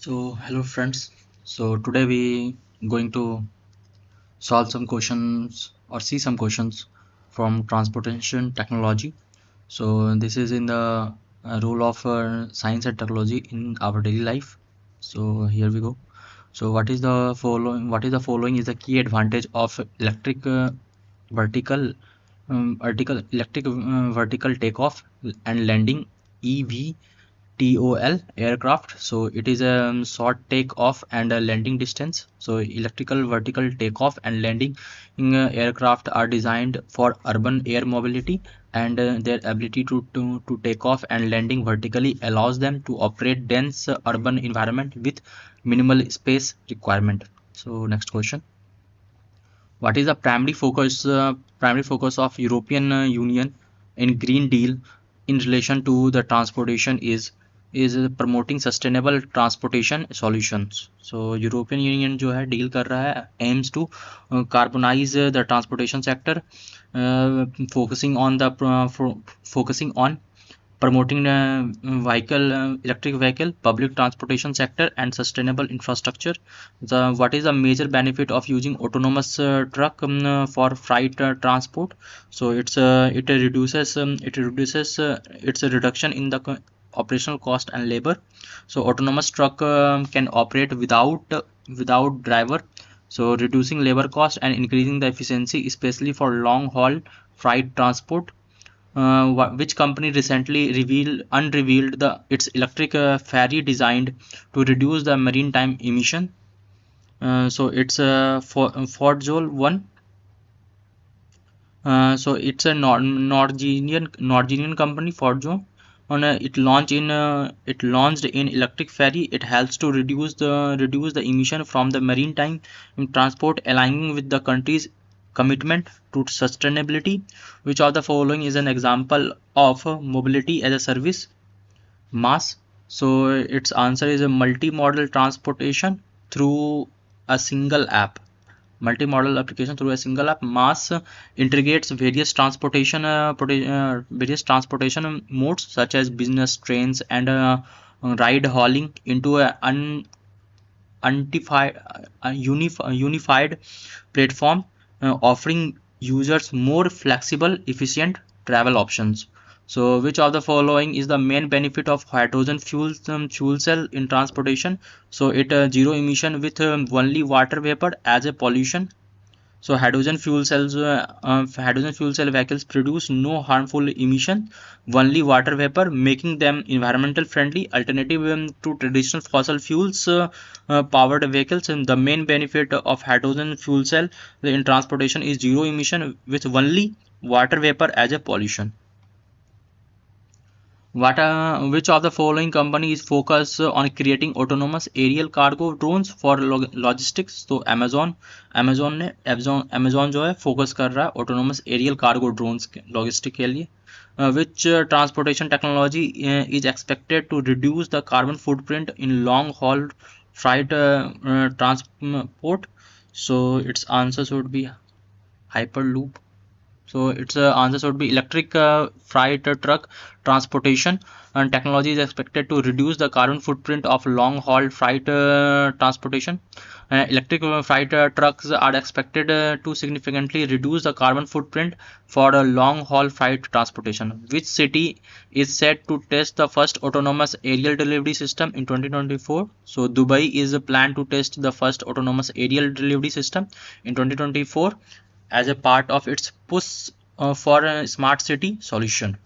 So hello friends. So today we going to solve some questions or see some questions from transportation technology. So this is in the role of science and technology in our daily life. So here we go. So what is the following? What is the following is the key advantage of vertical vertical takeoff and landing EVTOL aircraft. So it is a short takeoff and a landing distance. So electrical vertical takeoff and landing aircraft are designed for urban air mobility, and their ability to take off and landing vertically allows them to operate dense urban environment with minimal space requirement. So next question. What is the primary focus of European Union in Green Deal in relation to the transportation is promoting sustainable transportation solutions. So European Union जो है deal कर रहा है aims to carbonize the transportation sector, focusing on focusing on promoting electric vehicle, public transportation sector, and sustainable infrastructure. What is the major benefit of using autonomous truck for freight transport? So it's a reduction in the operational cost and labor. So autonomous truck can operate without driver, so reducing labor cost and increasing the efficiency, especially for long haul freight transport. Which company recently unrevealed its electric ferry designed to reduce the maritime emission. So it's Ford 1. So it's a Norwegian company, Forjo. On it launched in electric ferry. It helps to reduce the emission from the maritime transport, aligning with the country's commitment to sustainability. Which of the following is an example of mobility as a service? Mass. So its answer is a multimodal transportation through a single app. Multimodal application through a single app. Mass integrates various transportation modes such as business, trains, and ride hauling into a unified platform, offering users more flexible, efficient travel options. So which of the following is the main benefit of hydrogen fuel cell in transportation? So it zero emission with only water vapor as a pollution. So hydrogen fuel cell vehicles produce no harmful emission, only water vapor, making them environmental friendly alternative to traditional fossil fuels powered vehicles. And the main benefit of hydrogen fuel cell in transportation is zero emission with only water vapor as a pollution. Which of the following company is focused on creating autonomous aerial cargo drones for logistics? तो Amazon जो है focus कर रहा है autonomous aerial cargo drones के logistic के लिए. Which transportation technology is expected to reduce the carbon footprint in long haul freight transport? So its answers would be Hyperloop. So its answers would be electric freight truck transportation, and technology is expected to reduce the carbon footprint of long haul freight transportation. Electric freight trucks are expected to significantly reduce the carbon footprint for a long haul freight transportation. Which city is set to test the first autonomous aerial delivery system in 2024? So Dubai is planned to test the first autonomous aerial delivery system in 2024 as a part of its push for a smart city solution.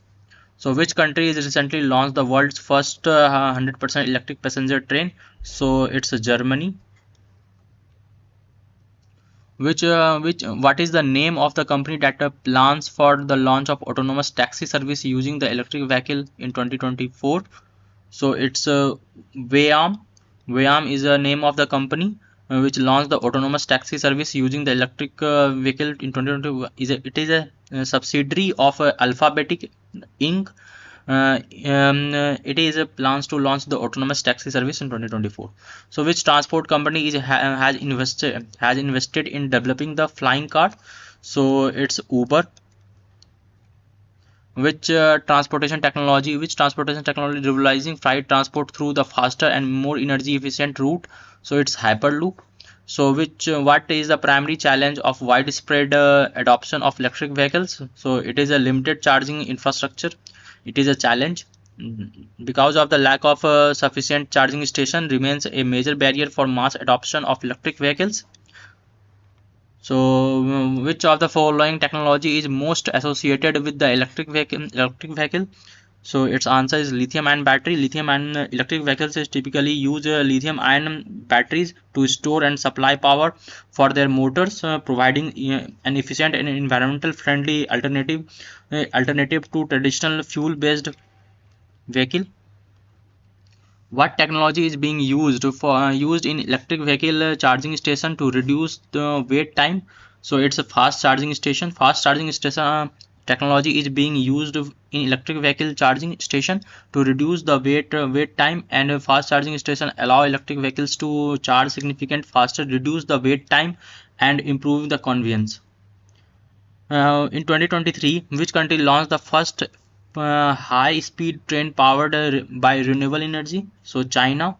So which country has recently launched the world's first 100% electric passenger train? So it's Germany. What is the name of the company that plans for the launch of autonomous taxi service using the electric vehicle in 2024? So it's Wayam. Wayam is the name of the company which launched the autonomous taxi service using the electric vehicle in 2020. It is a subsidiary of Alphabetic Inc. It is plans to launch the autonomous taxi service in 2024. So which transport company has invested in developing the flying car? So it's Uber. which transportation technology revolutionizing freight transport through the faster and more energy efficient route? So it's Hyperloop. So which what is the primary challenge of widespread adoption of electric vehicles? So it is a limited charging infrastructure. It is a challenge. Because of the lack of sufficient charging station remains a major barrier for mass adoption of electric vehicles. So which of the following technology is most associated with the electric vehicle? So its answer is lithium ion battery. Lithium ion electric vehicles is typically use lithium ion batteries to store and supply power for their motors, providing an efficient and environmental friendly alternative to traditional fuel based vehicle. What technology is being used in electric vehicle charging station to reduce the wait time? So it's a fast charging station technology is being used in electric vehicle charging station to reduce the wait time, and fast charging station allow electric vehicles to charge significant faster, reduce the wait time, and improve the convenience. In 2023, which country launched the first high-speed train powered by renewable energy? So China.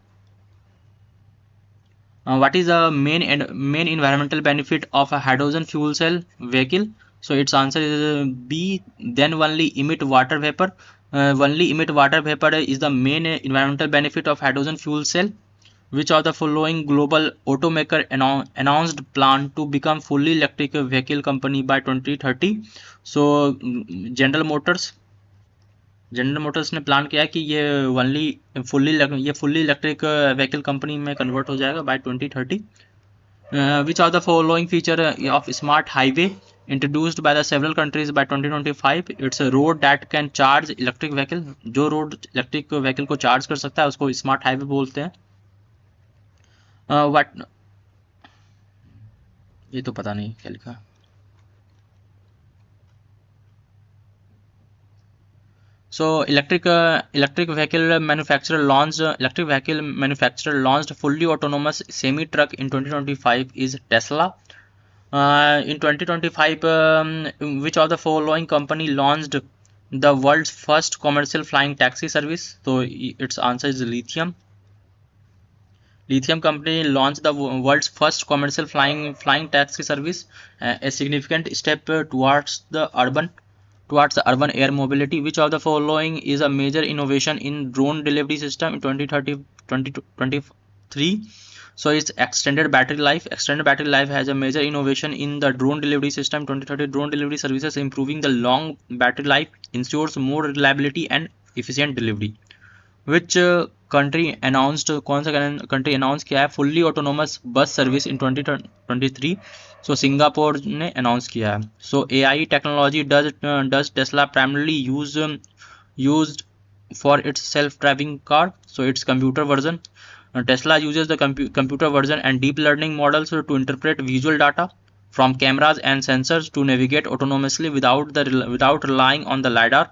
What is the main environmental benefit of a hydrogen fuel cell vehicle? So its answer is B. Then only emit water vapor. Only emit water vapor is the main environmental benefit of hydrogen fuel cell. Which of the following global automaker announced plan to become fully electric vehicle company by 2030? So general Motors ने plan किया कि ये fully electric vehicle company में convert हो जाएगा bye 2030. Which of the following feature of smart highway introduced by the several countries by 2025? It's a road that can charge electric vehicle. जो road electric vehicle को charge कर सकता है उसको smart highway बोलते हैं. What ये तो पता नहीं क्या लिखा. So electric vehicle manufacturer launched fully autonomous semi truck in 2025 is Tesla. In 2025, which of the following company launched the world's first commercial flying taxi service? So its answer is Lithium. Lithium company launched the world's first commercial flying taxi service, a significant step towards the urban air mobility. Which of the following is a major innovation in drone delivery system in 2023? So it's extended battery life. Extended battery life has a major innovation in the drone delivery system 2030. Drone delivery services improving the long battery life ensures more reliability and efficient delivery. Which country announced किया है fully autonomous bus service in 2023? So Singapore ने announce किया है. सो AI technology does Tesla primarily used for its self-driving car? So its computer version. Tesla uses the computer version and deep learning models to interpret visual data from cameras and sensors to navigate autonomously without relying on the lidar.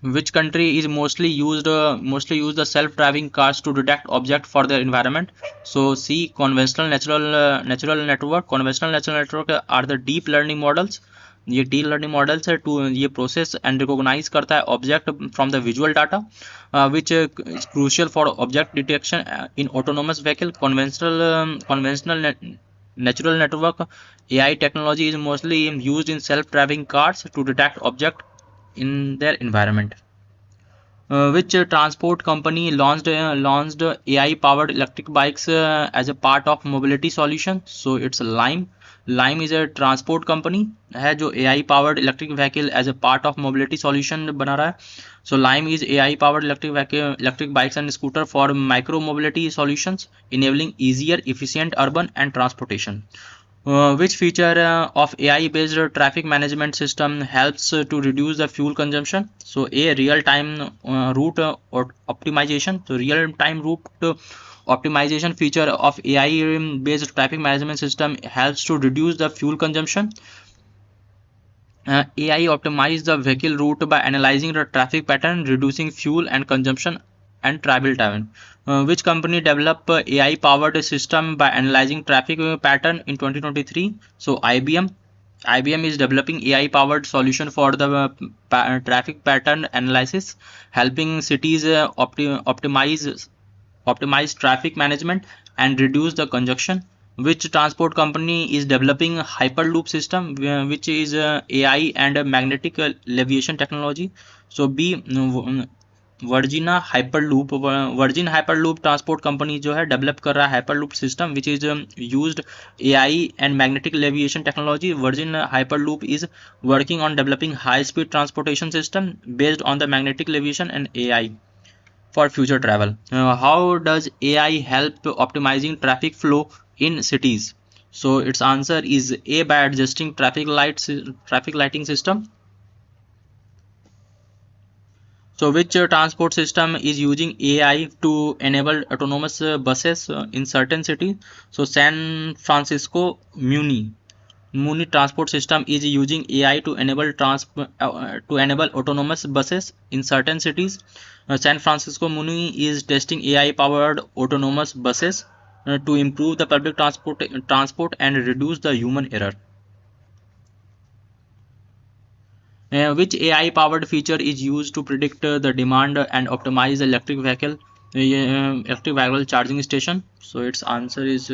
Which country is mostly used the self-driving cars to detect objects for their environment? So C. Conventional natural network. Conventional natural network are the deep learning models. ये deep learning models है to ये process and recognise करता है object from the visual data which is crucial for object detection in autonomous vehicle. conventional natural network AI technology is mostly used in self-driving cars to detect objects in their environment. Which transport company launched AI powered electric bikes as a part of mobility solution? So it's Lime. Lime is a transport company है जो AI powered electric vehicle as a part of mobility solution बना रहा है. So Lime is AI powered electric bikes and scooter for micro mobility solutions enabling easier, efficient urban and transportation. Which feature of AI based traffic management system helps to reduce the fuel consumption? So A. Real time route optimization. So real time route optimization feature of AI based traffic management system helps to reduce the fuel consumption. AI optimize the vehicle route by analyzing the traffic pattern, reducing fuel and consumption and travel time. Which company developed AI powered system by analyzing traffic pattern in 2023? So IBM. IBM is developing AI-powered solution for the traffic pattern analysis, helping cities optimize traffic management and reduce the congestion. Which transport company is developing Hyperloop system, which is AI and magnetic leviation technology? So B, Virgin Hyperloop transport company जो है develop कर रहा है Hyperloop system which is used AI and magnetic levitation technology. Virgin Hyperloop is working on developing high speed transportation system based on the magnetic levitation and AI for future travel. How does AI help optimizing traffic flow in cities? So its answer is A, by adjusting traffic lighting system. So which transport system is using AI to enable autonomous buses in certain cities? So San Francisco Muni transport system is using AI to enable autonomous buses in certain cities. San Francisco Muni is testing AI powered autonomous buses to improve the public transport and reduce the human error. Which AI powered feature is used to predict the demand and optimize electric vehicle charging station? So its answer is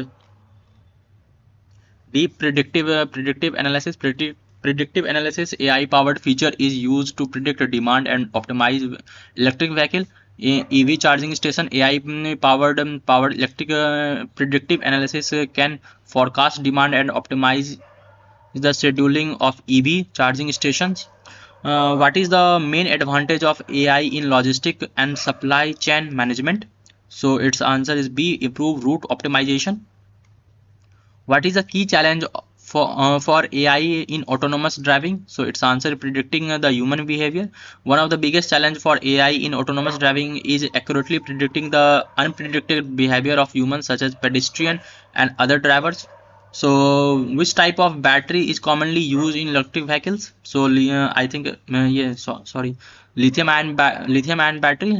B, predictive analysis. Predictive analysis AI powered feature is used to predict demand and optimize electric vehicle EV charging station. AI powered electric predictive analysis can forecast demand and optimize the scheduling of EV charging stations. What is the main advantage of AI in logistic and supply chain management? So its answer is B, improve route optimization. What is the key challenge for AI in autonomous driving? So its answer, predicting the human behavior. One of the biggest challenge for AI in autonomous driving is accurately predicting the unpredicted behavior of humans such as pedestrian and other drivers. So which type of battery is commonly used in electric vehicles? So I think sorry, lithium ion battery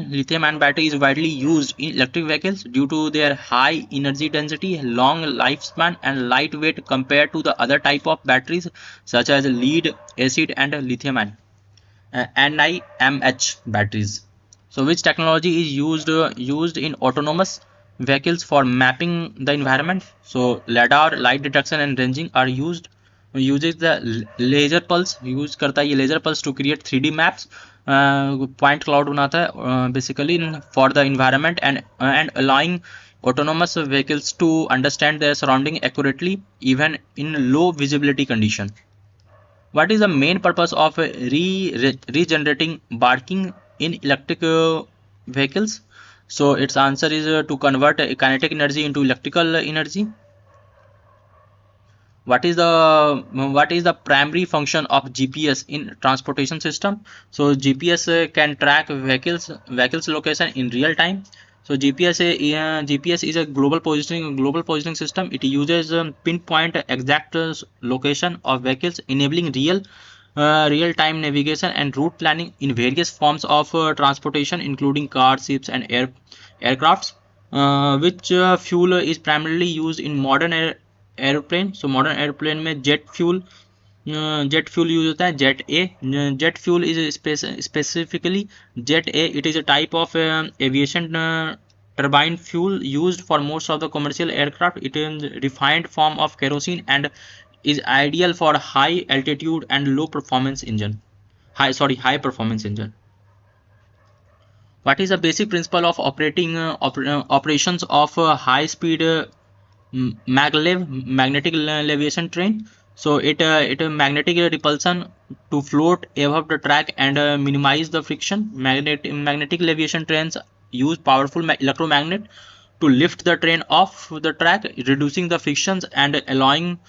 is widely used in electric vehicles due to their high energy density, long lifespan and lightweight compared to the other type of batteries such as lead acid and lithium ion NIMH batteries. So which technology is used in autonomous vehicles for mapping the environment? So LiDAR, light detection and ranging are uses the laser pulse, use करता है ये laser pulse to create 3D maps. Point cloud बनाता है basically for the environment and allowing autonomous vehicles to understand their surrounding accurately even in low visibility condition. What is the main purpose of regenerating braking in electric vehicles? So its answer is to convert kinetic energy into electrical energy. What is the primary function of GPS in transportation system? So GPS can track vehicles location in real time. So GPS is a global positioning system. It uses pinpoint exact location of vehicles, enabling real time navigation and route planning in various forms of transportation, including cars, ships, and aircrafts. Which fuel is primarily used in modern aeroplane? So modern aeroplane में jet fuel use होता है. Jet fuel is specifically jet A. It is a type of aviation turbine fuel used for most of the commercial aircraft. It is refined form of kerosene and is ideal for high altitude and low performance engine. High performance engine. What is the basic principle of operations of high speed maglev magnetic leviation train? So it magnetic repulsion to float above the track and minimize the friction. Magnetic leviation trains use powerful electromagnet to lift the train off the track, reducing the frictions and allowing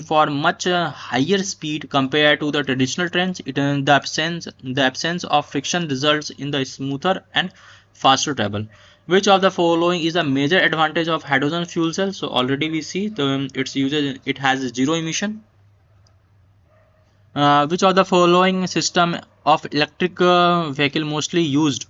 for much higher speed compared to the traditional trains. The absence of friction results in the smoother and faster travel. Which of the following is a major advantage of hydrogen fuel cell? So already we see it has zero emission. Which of the following system of electric vehicle mostly used?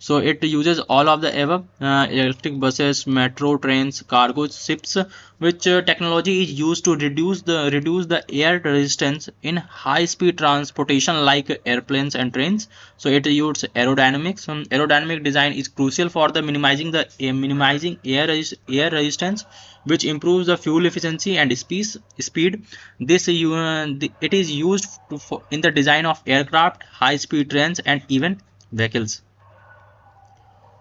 So it uses all of the above: electric buses, metro trains, cargo ships, which technology is used to reduce the air resistance in high speed transportation like airplanes and trains. So it uses aerodynamics. Aerodynamic design is crucial for the minimizing air resistance, which improves the fuel efficiency and speed. It is used in the design of aircraft, high speed trains, and even vehicles.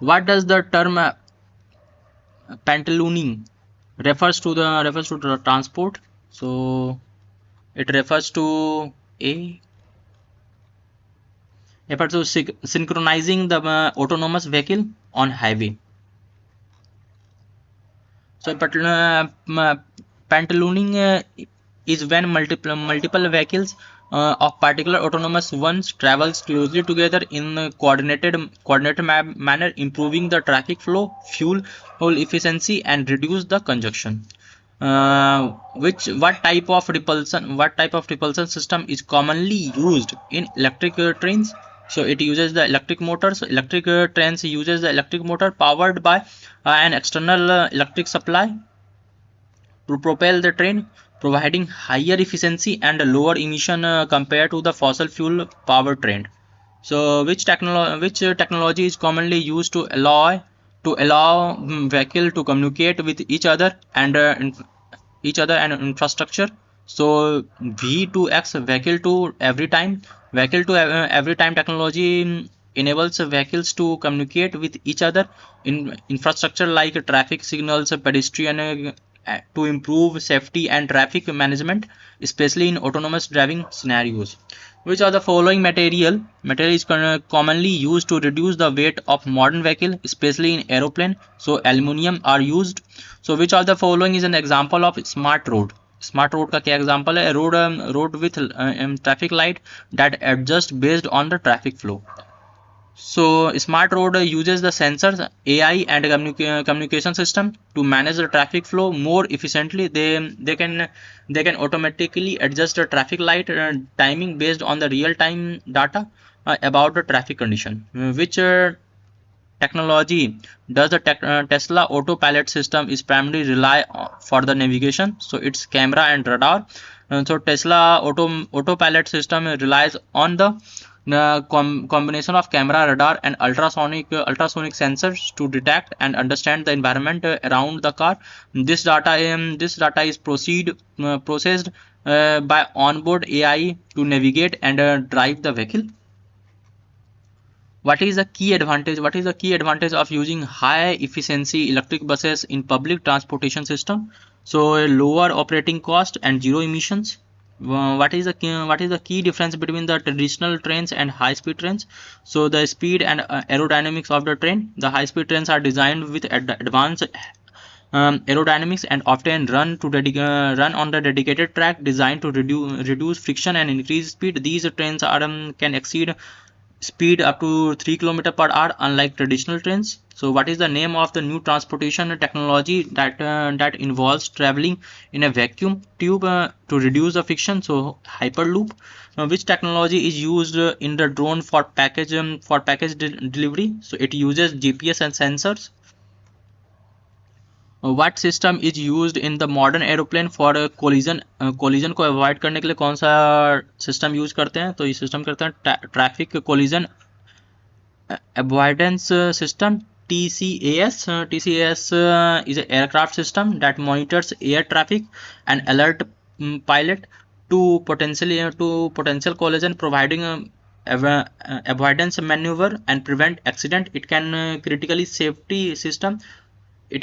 What does the term Pantalooning refers to the transport? So it a refers to synchronizing the autonomous vehicle on highway. So Pantalooning is when multiple vehicles of particular autonomous ones travels closely together in a coordinated manner, improving the traffic flow, fuel efficiency, and reduce the congestion. Which what type of repulsion system is commonly used in electric trains? So it uses the electric motor. So electric trains uses the electric motor powered by an external electric supply to propel the train, providing higher efficiency and a lower emission compared to the fossil fuel powered train. So which technology is commonly used to allow vehicle to communicate with each other and infrastructure? So V2X, vehicle to every time technology enables vehicles to communicate with each other in infrastructure like traffic signals, pedestrian, to improve safety and traffic management, especially in autonomous driving scenarios. Which are the following material is commonly used to reduce the weight of modern vehicle, especially in aeroplane? So aluminum are used. So which of the following is an example of smart road? Smart road का क्या example है? Road with traffic light that adjust based on the traffic flow. So smart road uses the sensors, AI, and communication system to manage the traffic flow more efficiently. They can automatically adjust the traffic light timing based on the real time data about the traffic condition. Which technology does the Tesla autopilot system is primarily rely for the navigation? So it's camera and radar. So Tesla autopilot system relies on the combination of camera, radar, and ultrasonic sensors to detect and understand the environment around the car. This data is processed by onboard AI to navigate and drive the vehicle. What is the key advantage of using high efficiency electric buses in public transportation system? So a lower operating cost and zero emissions. What is the key difference between the traditional trains and high speed trains? So the speed and aerodynamics of the train. The high speed trains are designed with advanced aerodynamics and often run on the dedicated track designed to reduce friction and increase speed. These trains can exceed speed up to 3 km per hour, unlike traditional trains. So what is the name of the new transportation technology that involves traveling in a vacuum tube to reduce the friction? So hyperloop. Which technology is used in the drone for package delivery? So it uses GPS and sensors. What system is used in the modern aeroplane for collision को avoid करने के लिए कौन सा system use करते हैं? तो ये सिस्टम करते हैं traffic collision avoidance system, TCAS. TCAS is an aircraft system that monitors air traffic and alert pilot to potential collision, providing avoidance maneuver and prevent accident. It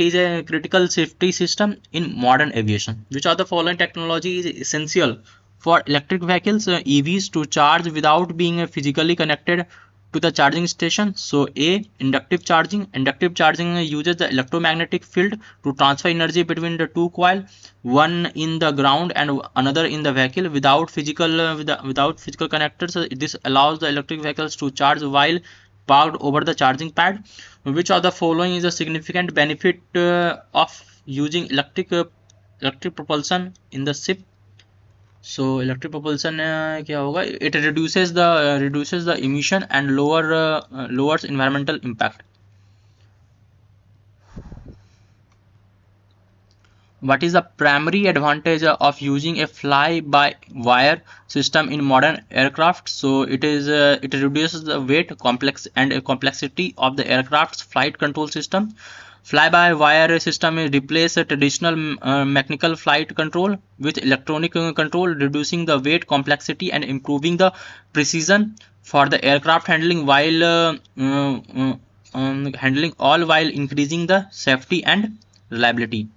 is a critical safety system in modern aviation. Which of the following technology is essential for electric vehicles, EVs, to charge without being physically connected to the charging station? So A, inductive charging. Inductive charging uses the electromagnetic field to transfer energy between the two coils, one in the ground and another in the vehicle, without physical connectors. This allows the electric vehicles to charge while parked over the charging pad. Which of the following is a significant benefit of using electric propulsion in the ship? So electric propulsion क्या होगा, it reduces the emission and lowers environmental impact. What is the primary advantage of using a fly-by-wire system in modern aircraft? So it reduces the weight complexity of the aircraft's flight control system. Fly-by-wire system replace a traditional mechanical flight control with electronic control, reducing the weight complexity and improving the precision for the aircraft handling while increasing the safety and reliability.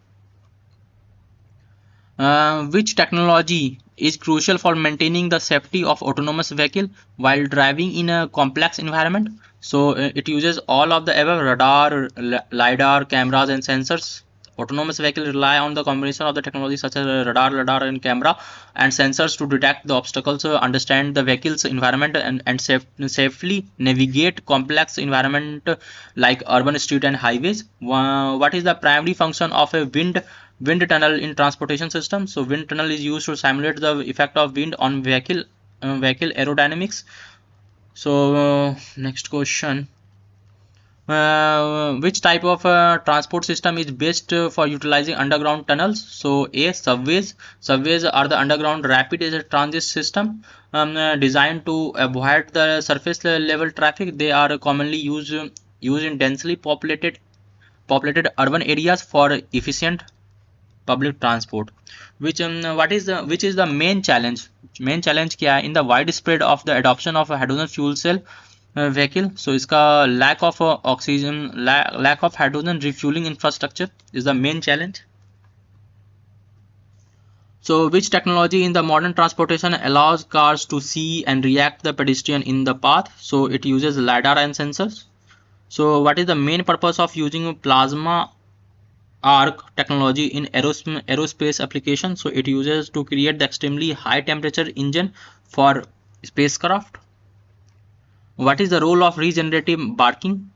Which technology is crucial for maintaining the safety of autonomous vehicle while driving in a complex environment? So it uses all of the above: radar, lidar, cameras, and sensors. Autonomous vehicles rely on the combination of the technology such as radar, and camera, and sensors to detect the obstacles, understand the vehicle's environment, and safely navigate complex environment like urban street and highways. What is the primary function of a wind tunnel in transportation system? So wind tunnel is used to simulate the effect of wind on vehicle aerodynamics. So next question. Which type of transport system is best for utilizing underground tunnels? So A, subways. Subways are the underground rapid transit system designed to avoid the surface level traffic. They are commonly used in densely populated urban areas for efficient public transport. Which is the main challenge? क्या है in the widespread of the adoption of a hydrogen fuel cell vehicle? So इसका lack of oxygen, lack of hydrogen refueling infrastructure is the main challenge. So which technology in the modern transportation allows cars to see and react the pedestrian in the path? So it uses lidar and sensors. So what is the main purpose of using plasma arc technology in aerospace application? So it uses to create the extremely high temperature engine for spacecraft. What is the role of regenerative braking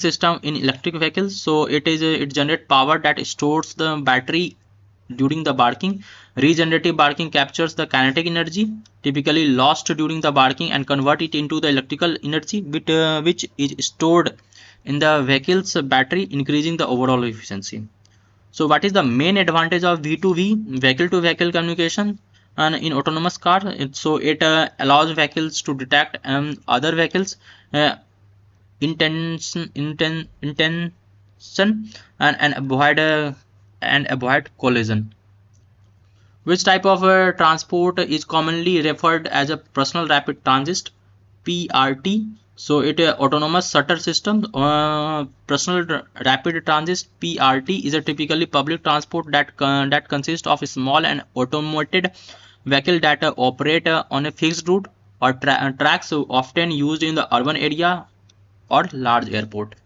system in electric vehicles? So it generates power that stores the battery during the braking. Regenerative braking captures the kinetic energy typically lost during the braking and convert it into the electrical energy which is stored in the vehicle's battery, increasing the overall efficiency. So what is the main advantage of V2V, vehicle to vehicle communication, and in autonomous car? It allows vehicles to detect other vehicles intention and avoid collision. Which type of transport is commonly referred as a personal rapid transit, PRT? So it autonomous shutter system. Personal rapid transit, PRT, is a typically public transport that consists of a small and automated vehicle that operate on a fixed route or tracks, often used in the urban area or large airport.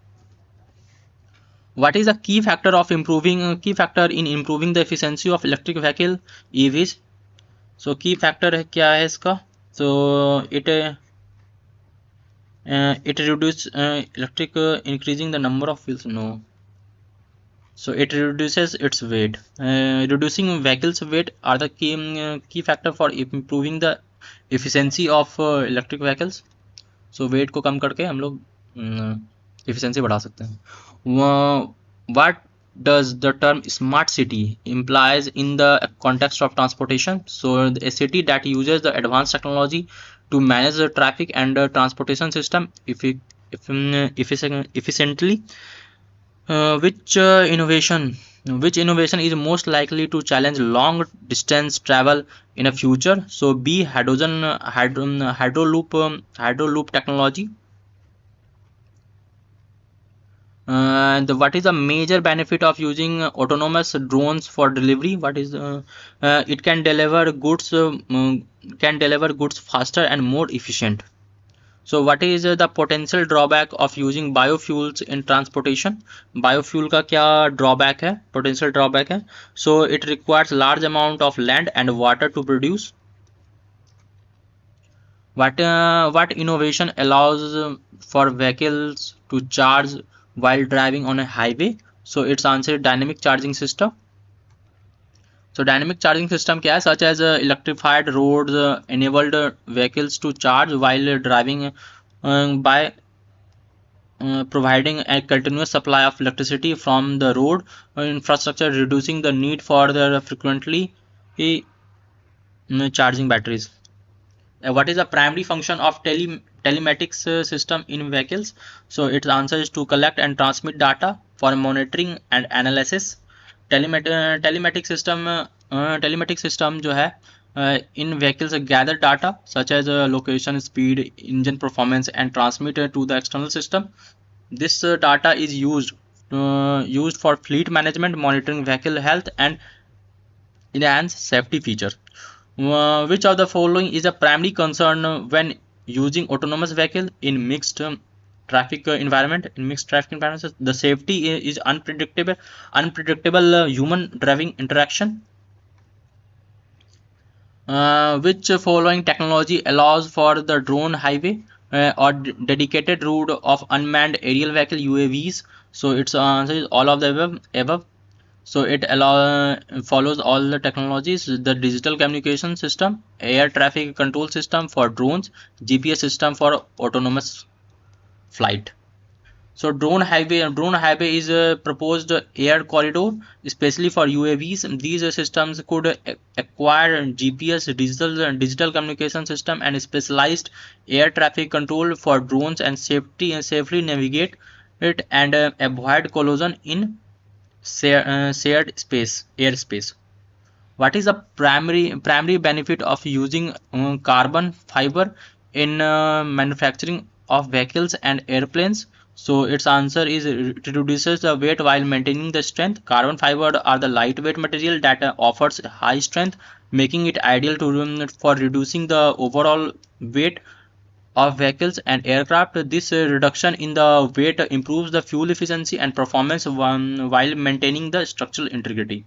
What is the key factor in improving the efficiency of electric vehicle, EVs? So key factor है क्या है इसका? So it reduces electric increasing the number of wheels. No. So it reduces its weight. Reducing vehicles weight are the key factor for improving the efficiency of electric vehicles. So weight को कम करके हम लोग efficiency बढ़ा सकते हैं. What does the term smart city implies in the context of transportation? So a city that uses the advanced technology to manage the traffic and the transportation system efficiently. Which innovation is most likely to challenge long distance travel in a future? So B, hydroloop technology. What is the major benefit of using autonomous drones for delivery? What is it can deliver goods faster and more efficient. So what is the potential drawback of using biofuels in transportation? Biofuel का क्या drawback है? Potential drawback है. So it requires large amount of land and water to produce. What innovation allows for vehicles to charge while driving on a highway? So it's answer dynamic charging system. So dynamic charging system क्या है? Such as electrified roads enabled vehicles to charge while driving by providing a continuous supply of electricity from the road infrastructure, reducing the need for the frequently charging batteries. What is the primary function of telematics system in vehicles? So its answer is to collect and transmit data for monitoring and analysis. Telematic system जो है in vehicles gather data such as location, speed, engine performance and transmit to the external system. This data is used for fleet management, monitoring vehicle health and enhance safety features. Which of the following is a primary concern when using autonomous vehicle in mixed traffic environment? In mixed traffic environments, the safety is unpredictable human driving interaction. Which following technology allows for the drone highway or dedicated route of unmanned aerial vehicle UAVs? So its answer is all of the above. So it follows all the technologies: the digital communication system, air traffic control system for drones, GPS system for autonomous flight. So drone highway is a proposed air corridor, especially for UAVs. These systems could acquire GPS, digital communication system, and specialized air traffic control for drones and safely navigate it and avoid collision in shared airspace. What is the primary benefit of using carbon fiber in manufacturing of vehicles and airplanes? So its answer is it reduces the weight while maintaining the strength. Carbon fiber are the lightweight material that offers high strength, making it ideal for reducing the overall weight of vehicles and aircraft. This reduction in the weight improves the fuel efficiency and performance while maintaining the structural integrity.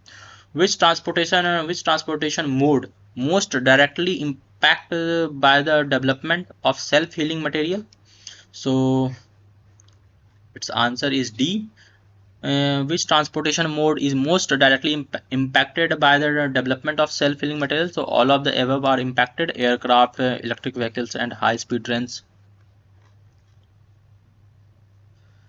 Which transportation mode most directly impacted by the development of self-healing material? So its answer is D. Which transportation mode is most directly impacted by the development of self-healing materials? So all of the above are impacted: aircraft, electric vehicles and high-speed trains.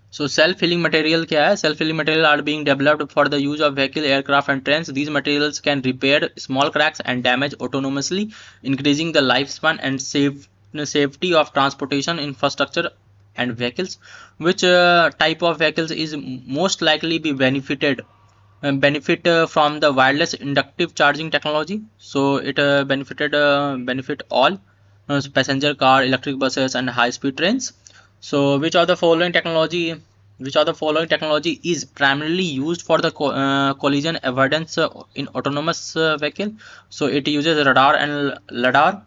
So self-healing material क्या है? Self-healing material are being developed for the use of vehicle, aircraft and trains. These materials can repair small cracks and damage autonomously, increasing the lifespan and safety of transportation infrastructure and vehicles. Which type of vehicles is most likely be benefit from the wireless inductive charging technology? So it benefit all passenger car, electric buses and high-speed trains. So which of the following technology is primarily used for the collision avoidance in autonomous vehicle? So it uses radar and LiDAR.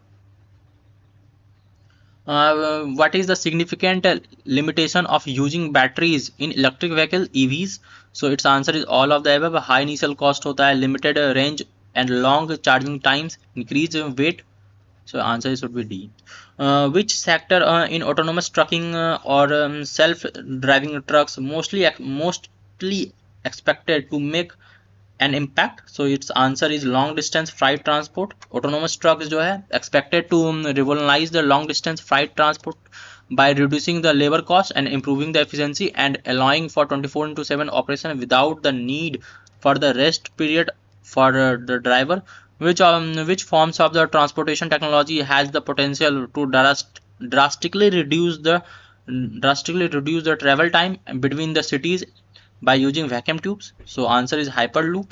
What is the significant limitation of using batteries in electric vehicle EVs? So its answer is all of the above. High initial cost होता है, limited range and long charging times, increased weight. So answer should be D. Which sector in autonomous trucking or self-driving trucks mostly expected to make an impact? So its answer is long distance freight transport. Autonomous trucks जो है expected to revolutionize the long distance freight transport by reducing the labor cost and improving the efficiency and allowing for 24/7 operation without the need for the rest period for the driver. Which forms of the transportation technology has the potential to drastically reduce the travel time between the cities by using vacuum tubes? So answer is Hyperloop.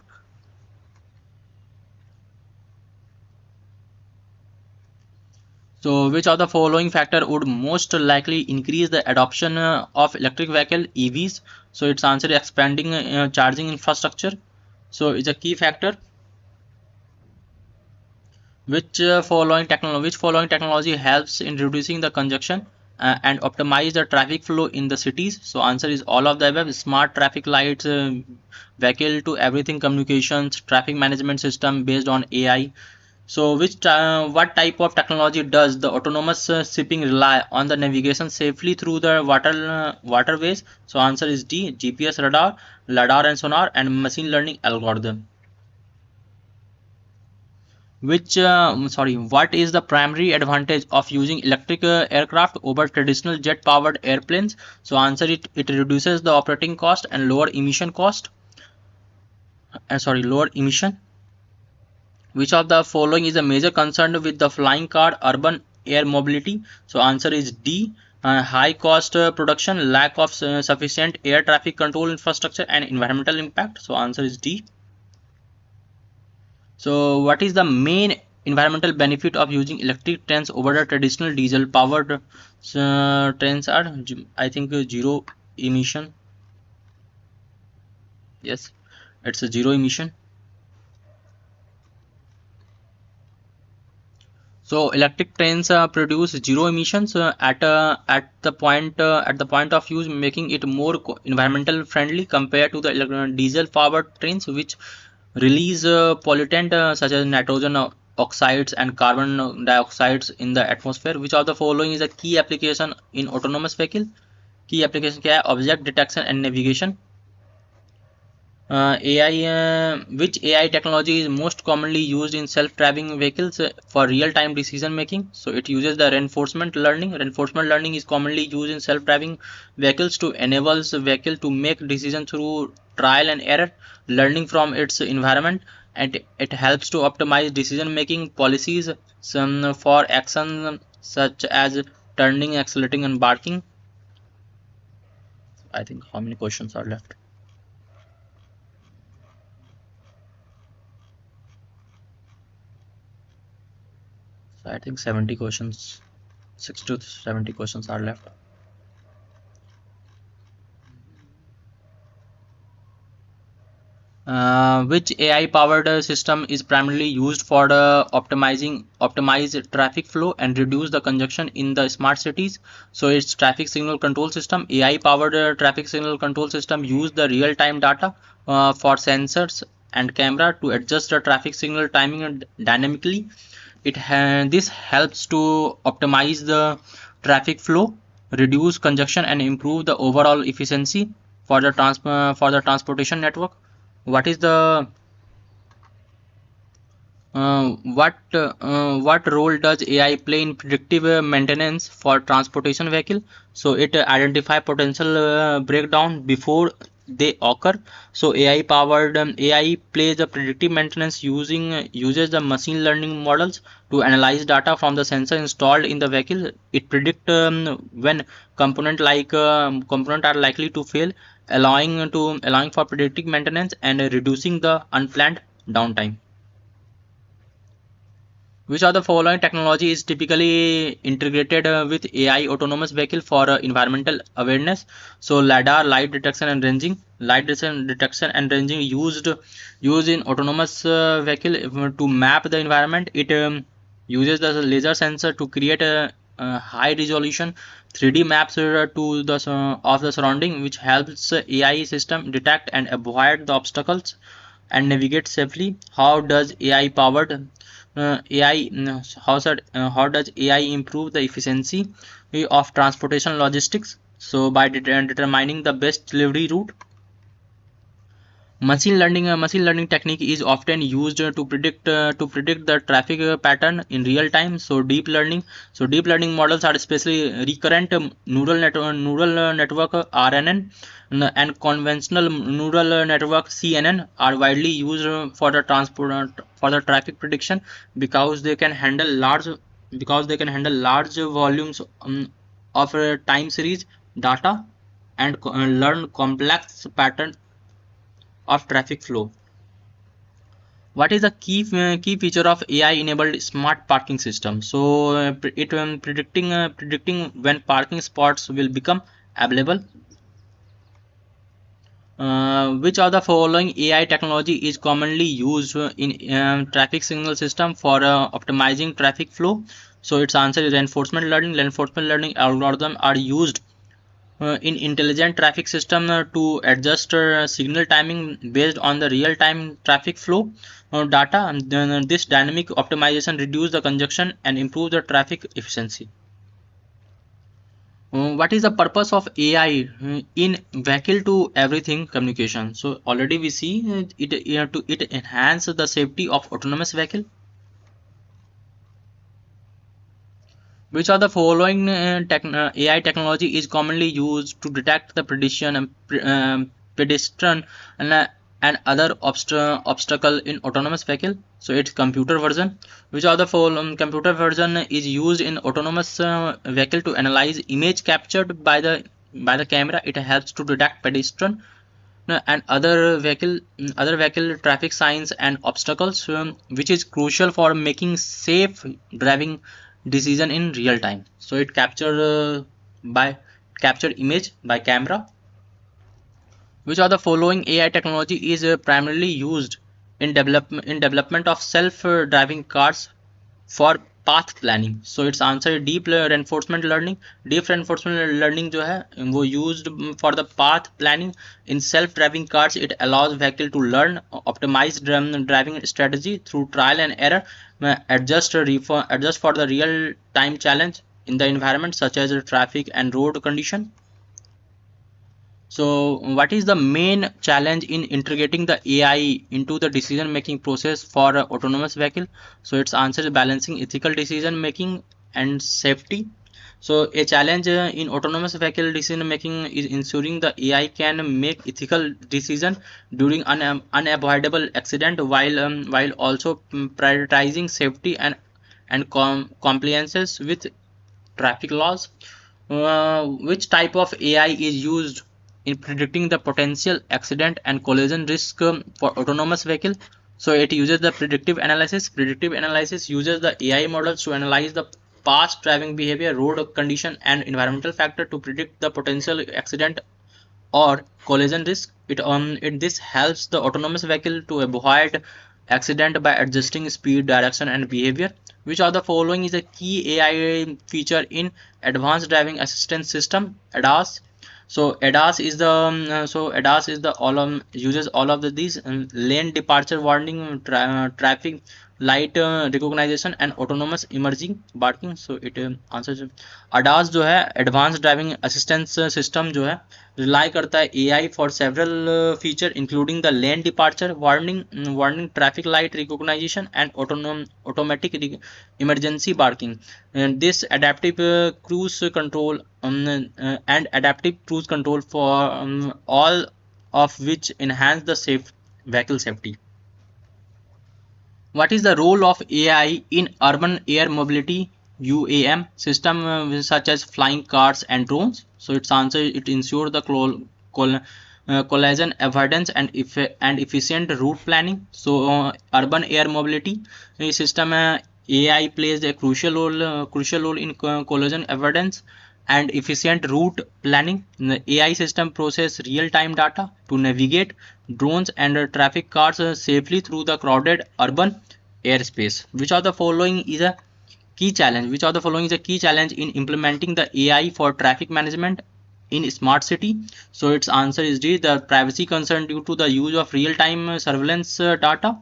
So which of the following factor would most likely increase the adoption of electric vehicle EVs? So its answer is expanding charging infrastructure. So it's a key factor. Which following technology helps in reducing the congestion and optimize the traffic flow in the cities? So answer is all of the above. Smart traffic lights, vehicle to everything communications, traffic management system based on AI. So what type of technology does the autonomous shipping rely on the navigation safely through the waterways? So answer is D. GPS, radar, LiDAR and sonar and machine learning algorithm. What is the primary advantage of using electric aircraft over traditional jet powered airplanes? So answer it reduces the operating cost and lower emission cost. Lower emission. Which of the following is a major concern with the flying car urban air mobility? So answer is D. High cost production, lack of sufficient air traffic control infrastructure, and environmental impact. So answer is D. So what is the main environmental benefit of using electric trains over the traditional diesel powered trains? Are, I think, zero emission. Yes, it's a zero emission. So electric trains produce zero emissions at the point of use, making it more environmental friendly compared to the diesel powered trains, which release pollutant such as nitrogen oxides and carbon dioxides in the atmosphere. Which of the following is a key application in autonomous vehicle? Key application क्या है? Object detection and navigation. Which AI technology is most commonly used in self-driving vehicles for real-time decision making? So it uses the reinforcement learning. Reinforcement learning is commonly used in self-driving vehicles to enable the vehicle to make decisions through trial and error, learning from its environment, and it helps to optimize decision making policies for action such as turning, accelerating, and barking. I think how many questions are left? So I think 70 questions, 60 to 70 questions are left. Which AI powered system is primarily used for the optimize traffic flow and reduce the congestion in the smart cities? So it's traffic signal control system. AI powered traffic signal control system use the real time data for sensors and camera to adjust the traffic signal timing dynamically. This helps to optimize the traffic flow, reduce congestion, and improve the overall efficiency for the transportation network. What is the what role does AI play in predictive maintenance for transportation vehicle? So it identify potential breakdown before they occur. So AI powered AI plays a predictive maintenance uses the machine learning models to analyze data from the sensor installed in the vehicle. It predict when component are likely to fail, allowing for predictive maintenance and reducing the unplanned downtime. Which of the following technology is typically integrated with AI autonomous vehicle for environmental awareness? So LiDAR, light detection and ranging. Light detection and ranging used in autonomous vehicle to map the environment. It uses the laser sensor to create a high resolution 3D maps to the of the surrounding, which helps AI system detect and avoid the obstacles and navigate safely. How does AI powered AI how does AI improve the efficiency of transportation logistics? So by determining the best delivery route. Machine learning technique is often used to predict the traffic pattern in real time. So deep learning models are especially recurrent neural network RNN and conventional neural network CNN are widely used for the for the traffic prediction because they can handle large volumes of time series data and learn complex patterns of traffic flow. What is the key feature of AI enabled smart parking system? So it predicting when parking spots will become available. Which of the following AI technology is commonly used in traffic signal system for optimizing traffic flow? So its answer is reinforcement learning. Reinforcement learning algorithms are used in intelligent traffic system to adjust signal timing based on the real-time traffic flow data, and then this dynamic optimization reduce the congestion and improve the traffic efficiency. What is the purpose of AI in vehicle to everything communication? So already we see it enhance the safety of autonomous vehicle. Which of the following AI technology is commonly used to detect the pedestrian and pedestrian and, and other obstacle in autonomous vehicle? So it's computer version. Which of the following computer version is used in autonomous vehicle to analyze image captured by the camera? It helps to detect pedestrian and other vehicle traffic signs and obstacles, which is crucial for making safe driving decision in real time. So it by captured image by camera. Which of the following AI technology is primarily used in development of self driving cars for path planning? So its answer is deep reinforcement learning. Deep reinforcement learning जो है वो used for the path planning in self driving cars. It allows vehicle to learn optimized driving strategy through trial and error, adjust for the real time challenge in the environment such as traffic and road condition. So, what is the main challenge in integrating the AI into the decision making process for a autonomous vehicle? So, its answer is balancing ethical decision making and safety. So, a challenge in autonomous vehicle decision making is ensuring the AI can make ethical decision during unavoidable accident while also prioritizing safety and compliances with traffic laws. Which type of AI is used in predicting the potential accident and collision risk for autonomous vehicle? So it uses the predictive analysis. Predictive analysis uses the AI models to analyze the past driving behavior, road condition, and environmental factor to predict the potential accident or collision risk. This helps the autonomous vehicle to avoid accident by adjusting speed, direction, and behavior. Which of the following is a key AI feature in Advanced Driving Assistance System (ADAS)? So ADAS is the all uses all of these lane departure warning, traffic light recognition, and autonomous emerging barking. So it answers ADAS जो है Advanced Driving Assistance System जो है rely करता है AI for several feature including the lane departure warning, traffic light recognition, and automatic emergency barking. And this adaptive cruise control and adaptive cruise control for all of which enhance the safe vehicle safety. What is the role of AI in urban air mobility UAM system such as flying cars and drones? So its answer, it ensures the collision avoidance and efficient route planning. So urban air mobility system AI plays a crucial role in collision avoidance and efficient route planning. The AI system process real-time data to navigate drones and traffic cars safely through the crowded urban airspace. Which of the following is a key challenge? Which of the following is a key challenge in implementing the AI for traffic management in smart city? So its answer is D, the privacy concern due to the use of real-time surveillance data.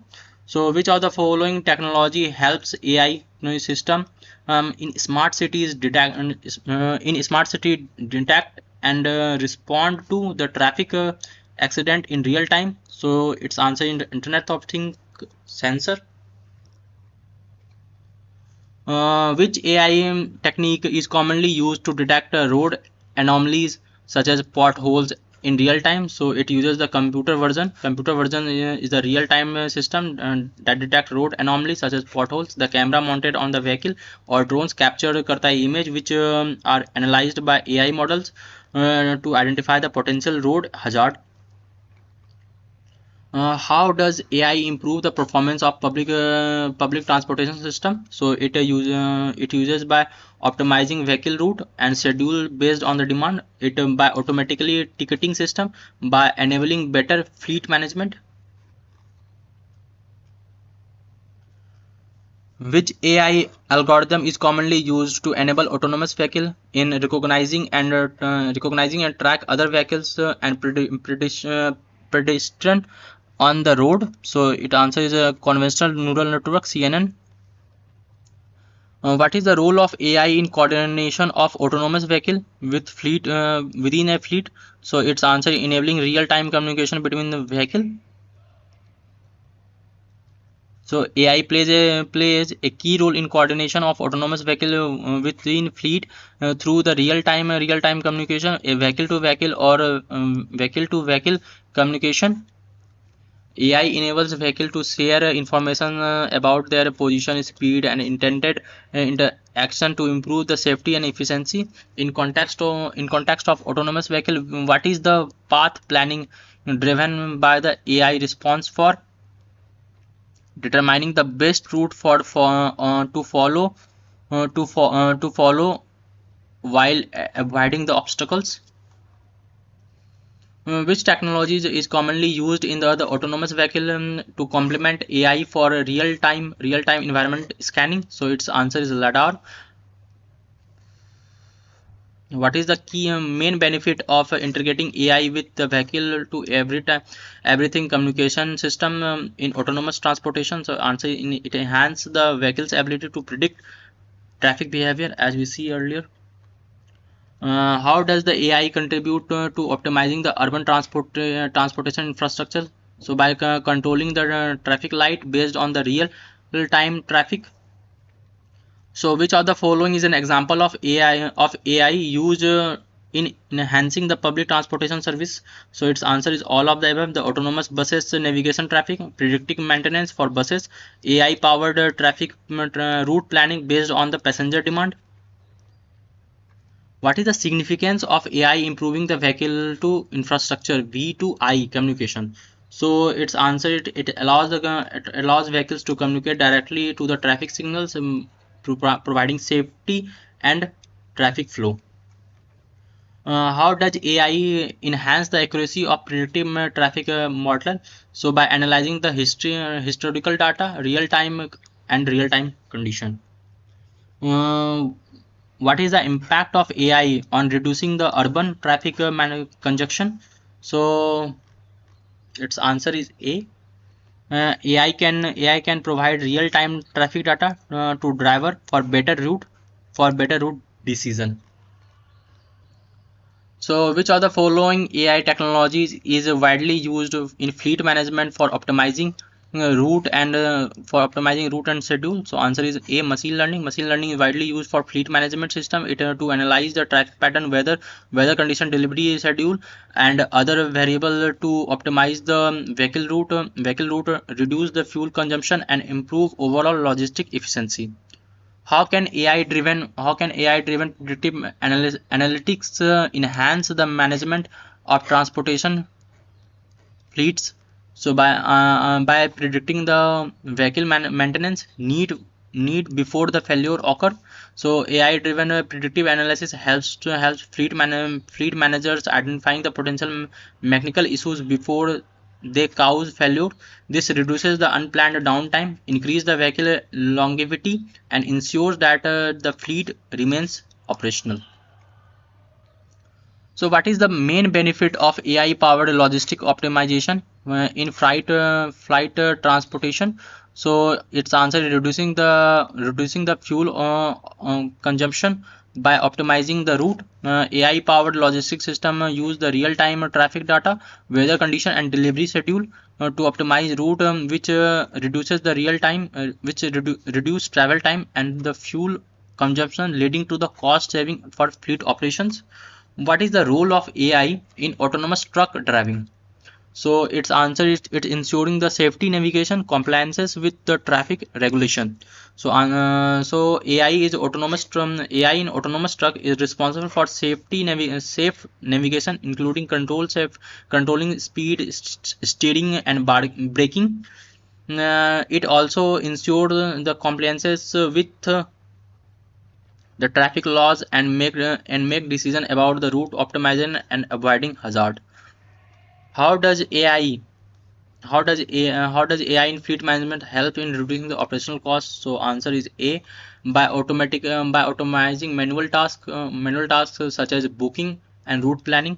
So which of the following technology helps AI system in smart cities detect and respond to the traffic accident in real time? So its answer in the Internet of Things sensor. Which AI technique is commonly used to detect road anomalies such as potholes in real time? So it uses the computer version. Computer version is the real time system that detect road anomalies such as potholes. The camera mounted on the vehicle or drones capture करता है image which are analyzed by AI models to identify the potential road hazard. How does AI improve the performance of public transportation system? So it uses by optimizing vehicle route and schedule based on the demand. It by automatically ticketing system, by enabling better fleet management. Which AI algorithm is commonly used to enable autonomous vehicle in recognizing and track other vehicles and pedestrian on the road? So it answer is a conventional neural network CNN. What is the role of AI in coordination of autonomous vehicle with fleet within a fleet? So its answer enabling real-time communication between the vehicle. So AI plays a key role in coordination of autonomous vehicle within fleet through the real time communication, a vehicle to vehicle or vehicle to vehicle communication. AI enables vehicle to share information about their position, speed, and intended interaction to improve the safety and efficiency. In context of autonomous vehicle, what is the path planning driven by the AI response for determining the best route to follow while avoiding the obstacles. Which technologies is commonly used in the autonomous vehicle to complement AI for real time environment scanning? So its answer is LiDAR. What is the key main benefit of integrating AI with the vehicle to everything communication system in autonomous transportation? So answer it enhance the vehicle's ability to predict traffic behavior, as we see earlier. How does the AI contribute to optimizing the urban transportation infrastructure? So by controlling the traffic light based on the real-time traffic. So which of the following is an example of AI used in enhancing the public transportation service? So its answer is all of the above. The autonomous buses navigation traffic, predictive maintenance for buses, AI powered traffic route planning based on the passenger demand. What is the significance of AI improving the vehicle to infrastructure V2I communication? So its answer it allows vehicles to communicate directly to the traffic signals, providing safety and traffic flow. How does AI enhance the accuracy of predictive traffic model? So by analyzing the historical data, real time condition. Uh, what is the impact of AI on reducing the urban traffic congestion? So its answer is A. AI can provide real-time traffic data to driver for better route decision. So which of the following AI technologies is widely used in fleet management for optimizing route and schedule? So answer is A, machine learning. Machine learning is widely used for fleet management system to analyze the traffic pattern, weather condition, delivery schedule, and other variable to optimize the vehicle route, reduce the fuel consumption, and improve overall logistic efficiency. How can AI driven predictive analytics enhance the management of transportation fleets? So by predicting the vehicle maintenance need before the failure occur. So AI driven predictive analysis helps fleet managers identifying the potential mechanical issues before they cause failure. This reduces the unplanned downtime, increase the vehicle longevity, and ensures that the fleet remains operational. So what is the main benefit of AI powered logistic optimization in flight transportation? So its answer is reducing the fuel consumption by optimizing the route. AI powered logistic system use the real time traffic data, weather condition, and delivery schedule to optimize route, which reduces the real time which reduce travel time and the fuel consumption, leading to the cost saving for fleet operations. What is the role of AI in autonomous truck driving? So its answer is it ensuring the safety navigation compliances with the traffic regulation. So AI in autonomous truck is responsible for safe navigation, including controlling speed, steering, and braking. It also ensures the compliances with the traffic laws and make decision about the route optimization and avoiding hazard. How does AI how does AI in fleet management help in reducing the operational costs? So answer is A, by automating manual tasks such as booking and route planning.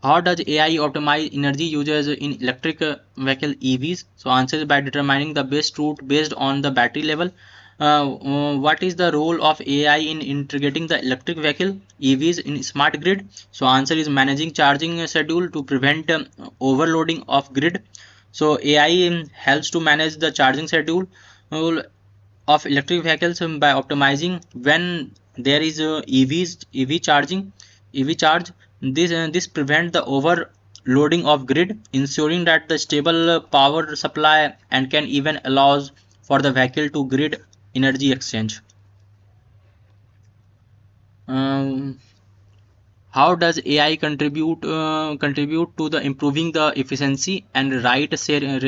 How does AI optimize energy usage in electric vehicle EVs? So answer is by determining the best route based on the battery level. What is the role of AI in integrating the electric vehicle EVs in smart grid? So answer is managing charging schedule to prevent overloading of grid. So AI helps to manage the charging schedule of electric vehicles by optimizing when there is EV charge. This prevent the overloading of grid, ensuring that the stable power supply, and can even allows for the vehicle to grid energy exchange. Um, how does AI contribute to the improving the efficiency and ride sharing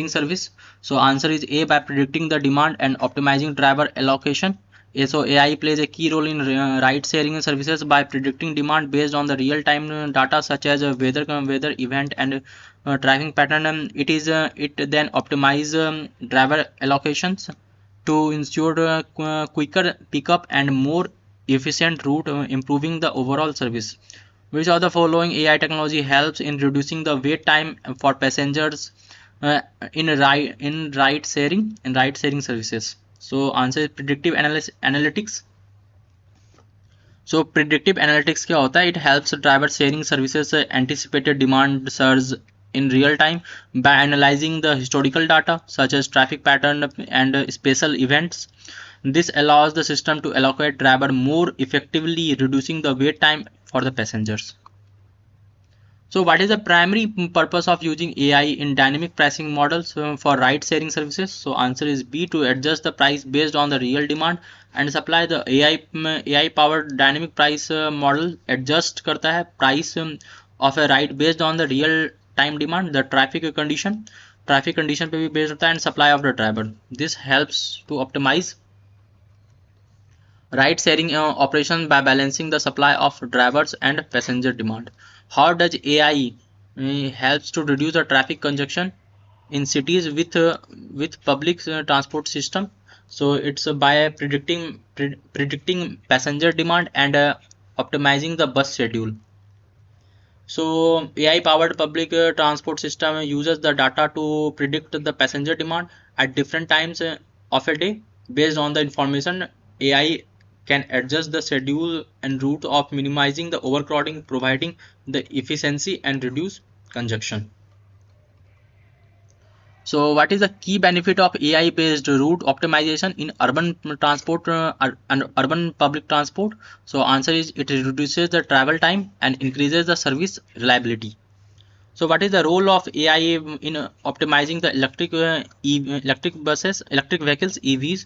service? So answer is A, by predicting the demand and optimizing driver allocation. So AI plays a key role in ride sharing services by predicting demand based on the real time data such as weather event and traffic pattern. It then optimize driver allocations to ensure quicker pickup and more efficient route, improving the overall service. Which of the following AI technology helps in reducing the wait time for passengers uh, in ride sharing services? So answer is predictive analytics. So predictive analytics क्या होता है? It helps driver sharing services anticipated demand surge in real time by analyzing the historical data such as traffic pattern and special events. This allows the system to allocate driver more effectively, reducing the wait time for the passengers. So what is the primary purpose of using AI in dynamic pricing models for ride sharing services? So answer is B, to adjust the price based on the real demand and supply. The AI powered dynamic price model adjust करता है price of a ride based on the real time demand, the traffic condition पे भी based होता है and supply of the driver. This helps to optimize ride sharing operation by balancing the supply of drivers and passenger demand. How does AI helps to reduce the traffic congestion in cities with public transport system? So it's by predicting passenger demand and optimizing the bus schedule. So AI powered public transport system uses the data to predict the passenger demand at different times of a day. Based on the information, AI can adjust the schedule and route of minimizing the overcrowding, providing the efficiency and reduce congestion. So what is the key benefit of AI based route optimization in urban transport and urban public transport? So answer is it reduces the travel time and increases the service reliability. So what is the role of AI in optimizing the electric vehicles, EVs,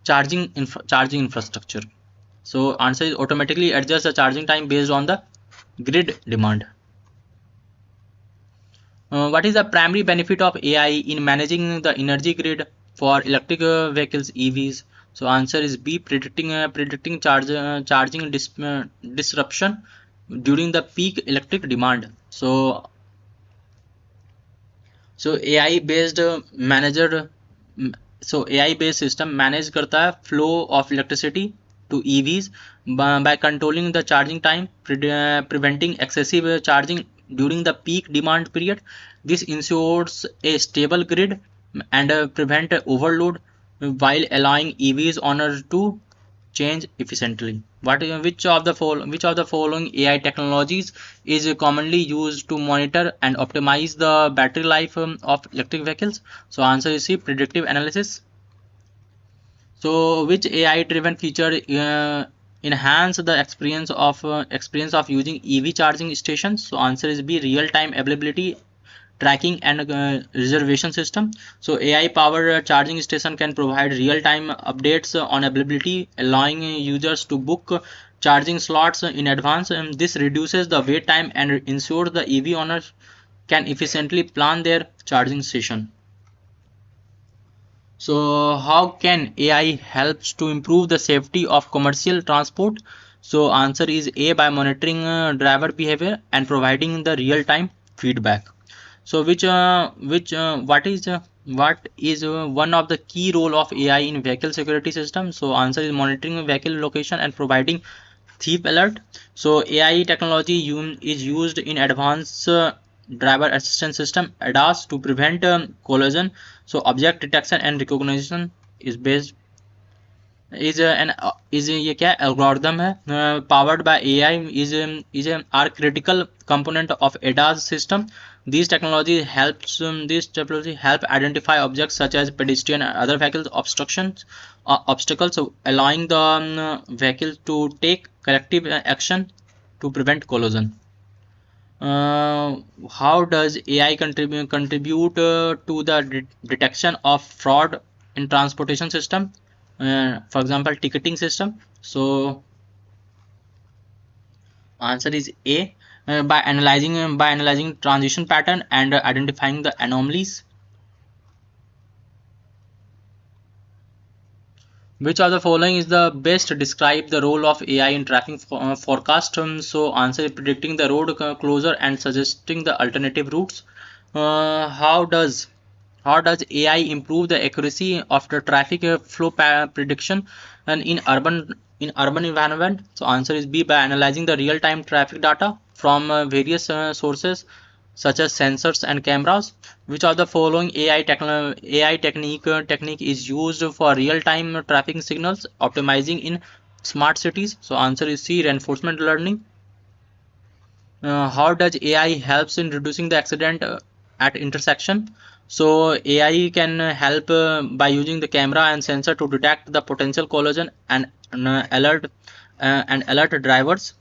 charging infrastructure? So answer is automatically adjust the charging time based on the grid demand. What is the primary benefit of AI in managing the energy grid for electric vehicles, EVs? So answer is B, predicting charging disruption during the peak electric demand. So AI based manager AI based system manage करता है flow of electricity to EVs by controlling the charging time, preventing excessive charging during the peak demand period. This ensures a stable grid and prevent overload while allowing EVs owners to change efficiently. Which of the following AI technologies is commonly used to monitor and optimize the battery life of electric vehicles? So answer is C, predictive analysis. So which AI driven feature enhance the experience of using EV charging stations? So answer is B, real time availability tracking and reservation system. So AI powered charging station can provide real time updates on availability, allowing users to book charging slots in advance. This reduces the wait time and ensures the EV owners can efficiently plan their charging station. So how can AI helps to improve the safety of commercial transport? So answer is A, by monitoring driver behavior and providing the real time feedback. So what is one of the key role of AI in vehicle security system? So answer is monitoring vehicle location and providing thief alert. So AI technology is used in advanced driver assistance system ADAS to prevent collision. So object detection and recognition is based is ये क्या algorithm है powered by AI is are critical component of ADAS system. These technology help identify objects such as pedestrian and other vehicles obstacles, allowing the vehicle to take corrective action to prevent collision. How does AI contribute to the detection of fraud in transportation system? For example, ticketing system. So answer is A. By analyzing transition pattern and identifying the anomalies. Which of the following is the best describe the role of AI in traffic forecast? So answer is predicting the road closure and suggesting the alternative routes. How does AI improve the accuracy of the traffic flow prediction and in urban environment? So answer is B, by analyzing the real-time traffic data from various sources such as sensors and cameras. Which of the following AI technique is used for real-time traffic signals optimizing in smart cities? So answer is C, reinforcement learning. How does AI helps in reducing the accident at intersection? So AI can help by using the camera and sensor to detect the potential collision and alert drivers.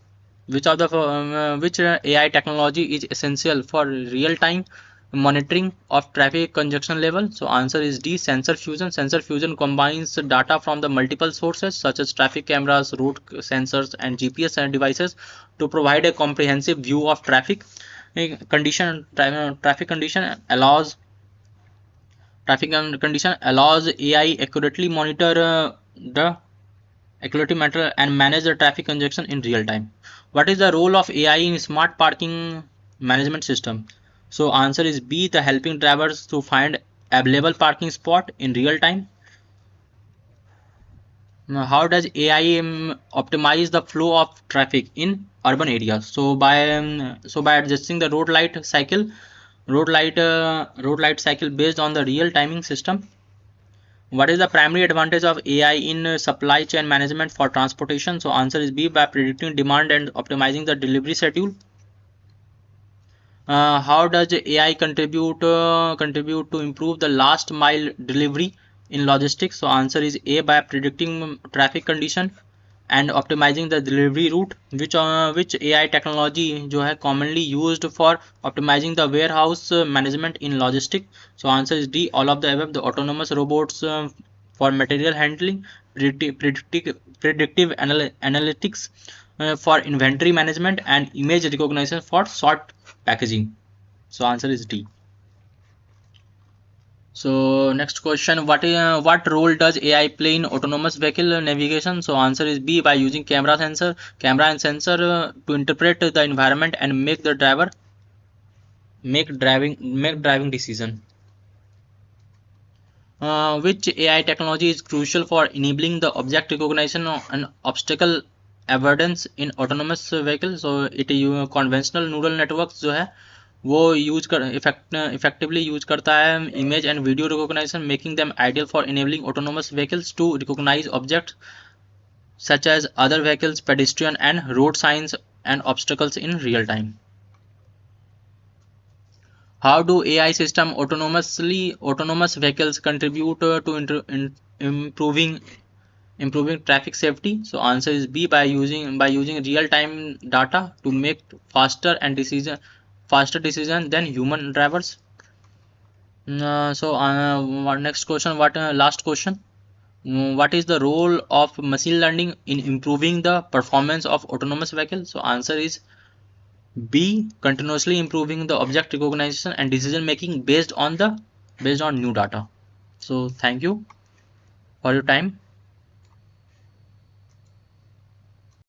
Which AI technology is essential for real-time monitoring of traffic congestion level? So answer is D, sensor fusion. Sensor fusion combines data from the multiple sources such as traffic cameras, road sensors, and GPS devices to provide a comprehensive view of traffic allows AI accurately monitor and manage the traffic congestion in real time. What is the role of AI in smart parking management system? So answer is B, the helping drivers to find available parking spot in real time. Now, how does AI optimize the flow of traffic in urban areas? So by adjusting the road light cycle based on the real timing system. What is the primary advantage of AI in supply chain management for transportation? So answer is B, by predicting demand and optimizing the delivery schedule. How does AI contribute to improve the last mile delivery in logistics? So answer is A, by predicting traffic condition and optimizing the delivery route. Which AI technology जो है commonly used for optimizing the warehouse management in logistics? So answer is D, all of the above. The autonomous robots for material handling, predictive analytics for inventory management, and image recognition for short packaging. So answer is D. So next question, what role does AI play in autonomous vehicle navigation? So answer is B, by using camera and sensor to interpret the environment and make the driver make driving decision. Which AI technology is crucial for enabling the object recognition and obstacle avoidance in autonomous vehicle? So conventional neural networks जो है वो effectively use करता है image and video recognition, making them ideal for enabling autonomous vehicles to recognize objects such as other vehicles, pedestrian and road signs and obstacles in real time. How do AI system autonomous vehicles contribute to improving traffic safety? So answer is B, by using real time data to make faster decision than human drivers. Next question, last question. What is the role of machine learning in improving the performance of autonomous vehicles? So answer is B, continuously improving the object recognition and decision making based on new data. So thank you for your time.